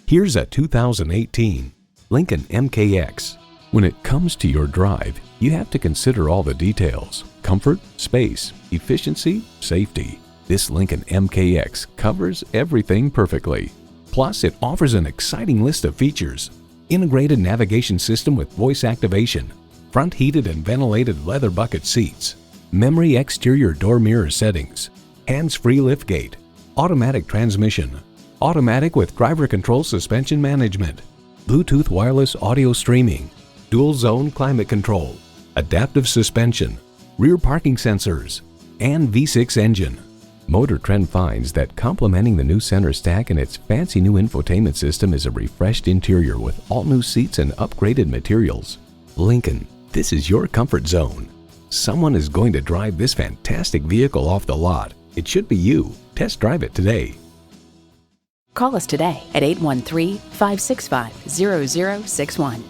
Here's a 2018 Lincoln MKX. When it comes to your drive, you have to consider all the details: comfort, space, efficiency, safety. This Lincoln MKX covers everything perfectly. Plus, it offers an exciting list of features: integrated navigation system with voice activation, front heated and ventilated leather bucket seats, memory exterior door mirror settings, hands-free liftgate, automatic transmission, automatic with driver control suspension management, Bluetooth wireless audio streaming, dual zone climate control, adaptive suspension, rear parking sensors, and V6 engine. Motor Trend finds that complementing the new center stack and its fancy new infotainment system is a refreshed interior with all new seats and upgraded materials. Lincoln, this is your comfort zone. Someone is going to drive this fantastic vehicle off the lot. It should be you. Test drive it today. Call us today at 813-565-0061.